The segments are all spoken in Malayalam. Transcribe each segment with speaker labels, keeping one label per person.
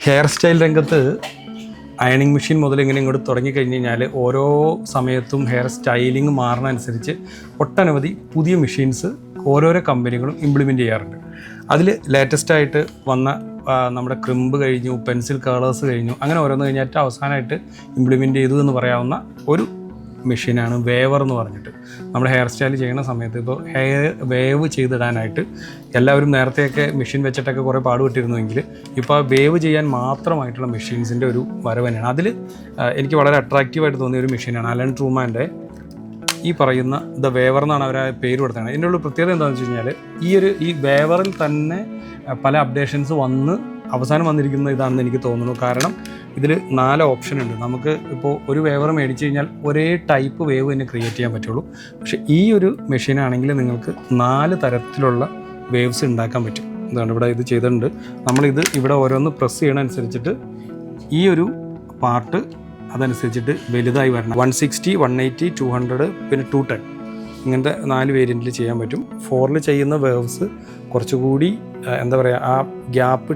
Speaker 1: ഹെയർ സ്റ്റൈൽ രംഗത്ത് അയണിങ് മെഷീൻ മുതൽ ഇങ്ങനെ ഇങ്ങോട്ട് തുടങ്ങിക്കഴിഞ്ഞ് കഴിഞ്ഞാൽ ഓരോ സമയത്തും ഹെയർ സ്റ്റൈലിംഗ് മാറുന്നതനുസരിച്ച് ഒട്ടനവധി പുതിയ മെഷീൻസ് ഓരോരോ കമ്പനികളും ഇംപ്ലിമെൻ്റ് ചെയ്യാറുണ്ട്. അതിൽ ലേറ്റസ്റ്റായിട്ട് വന്ന നമ്മുടെ ക്രിമ്പ് കഴിഞ്ഞു, പെൻസിൽ കളേഴ്സ് കഴിഞ്ഞു, അങ്ങനെ ഓരോന്ന് കഴിഞ്ഞിട്ട് അവസാനമായിട്ട് ഇംപ്ലിമെൻ്റ് ചെയ്തു എന്ന് പറയാവുന്ന ഒരു മെഷീനാണ് വേവർ എന്ന് പറഞ്ഞിട്ട്. നമ്മുടെ ഹെയർ സ്റ്റൈൽ ചെയ്യുന്ന സമയത്ത് ഇപ്പോൾ ഹെയർ വേവ് ചെയ്തിടാനായിട്ട് എല്ലാവരും നേരത്തെയൊക്കെ മെഷീൻ വെച്ചിട്ടൊക്കെ കുറേ പാടുപെട്ടിരുന്നുവെങ്കിൽ ഇപ്പോൾ ആ വേവ് ചെയ്യാൻ മാത്രമായിട്ടുള്ള മെഷീൻസിൻ്റെ ഒരു വരവ് തന്നെയാണ്. അതിൽ എനിക്ക് വളരെ അട്രാക്റ്റീവായിട്ട് തോന്നിയ ഒരു മെഷീനാണ് അലൻ ട്രൂമാൻ്റെ ഈ പറയുന്ന ദ വേവർ എന്നാണ് അവർ ആ പേര് കൊടുത്തത്. ഇതിൻ്റെ ഉള്ള പ്രത്യേകത എന്താണെന്ന് വെച്ച് കഴിഞ്ഞാൽ ഈ വേവറിൽ തന്നെ പല അപ്ഡേഷൻസ് വന്ന് അവസാനം വന്നിരിക്കുന്ന ഇതാണെന്ന് എനിക്ക് തോന്നുന്നു. കാരണം ഇതിൽ 4 ഓപ്ഷൻ ഉണ്ട്. നമുക്ക് ഇപ്പോൾ ഒരു വേവർ മേടിച്ച് കഴിഞ്ഞാൽ ഒരേ ടൈപ്പ് വേവ് തന്നെ ക്രിയേറ്റ് ചെയ്യാൻ പറ്റുള്ളൂ. പക്ഷേ ഈ ഒരു മെഷീനാണെങ്കിൽ നിങ്ങൾക്ക് 4 തരത്തിലുള്ള വേവ്സ് ഉണ്ടാക്കാൻ പറ്റും. എന്താണ് ഇവിടെ ഇത് ചെയ്തിട്ടുണ്ട്. നമ്മളിത് ഇവിടെ ഓരോന്ന് പ്രസ് ചെയ്യണനുസരിച്ചിട്ട് ഈ ഒരു പാർട്ട് അതനുസരിച്ചിട്ട് വലുതായി വരണം. 160, 180, 200 പിന്നെ 210 ഇങ്ങനത്തെ 4 വേരിയൻറ്റിൽ ചെയ്യാൻ പറ്റും. 4ൽ ചെയ്യുന്ന വേവ്സ് കുറച്ചുകൂടി എന്താ പറയുക, ആ ഗ്യാപ്പ്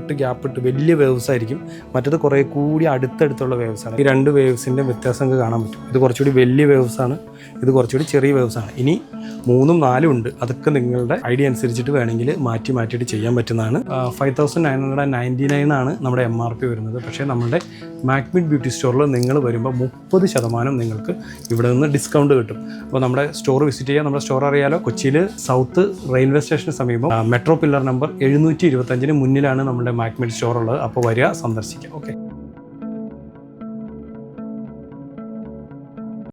Speaker 1: ഇട്ട് വലിയ വേവ്സ് ആയിരിക്കും. മറ്റത് കുറേ കൂടി അടുത്തടുത്തുള്ള വേവ്സാണ്. ഈ 2 വേവ്സിൻ്റെ വ്യത്യാസം നമുക്ക് കാണാൻ പറ്റും. ഇത് കുറച്ചുകൂടി വലിയ വേവ്സാണ്, ഇത് കുറച്ചുകൂടി ചെറിയ വേവ്സാണ്. ഇനി 3ഉം 4ഉം ഉണ്ട്. അതൊക്കെ നിങ്ങളുടെ ഐഡിയ അനുസരിച്ചിട്ട് വേണമെങ്കിൽ മാറ്റിയിട്ട് ചെയ്യാൻ പറ്റുന്നതാണ്. 5999 ആണ് നമ്മുടെ MRP വരുന്നത്. പക്ഷേ നമ്മുടെ മാക്മിഡ് ബ്യൂട്ടി സ്റ്റോറിൽ നിങ്ങൾ വരുമ്പോൾ 30% നിങ്ങൾക്ക് ഇവിടെ നിന്ന് ഡിസ്കൗണ്ട് കിട്ടും. അപ്പോൾ നമ്മുടെ സ്റ്റോർ വിസിറ്റ് ചെയ്യുക. നമ്മുടെ സ്റ്റോർ അറിയാലോ, കൊച്ചിയിൽ സൗത്ത് റെയിൽവേ സ്റ്റേഷന് സമീപം മെട്രോ പില്ലർ നമ്പർ 725 മുന്നിലാണ് നമ്മുടെ മാക്മിഡ് സ്റ്റോർ ഉള്ളത്. അപ്പോൾ വരിക, സന്ദർശിക്കുക. ഓക്കെ.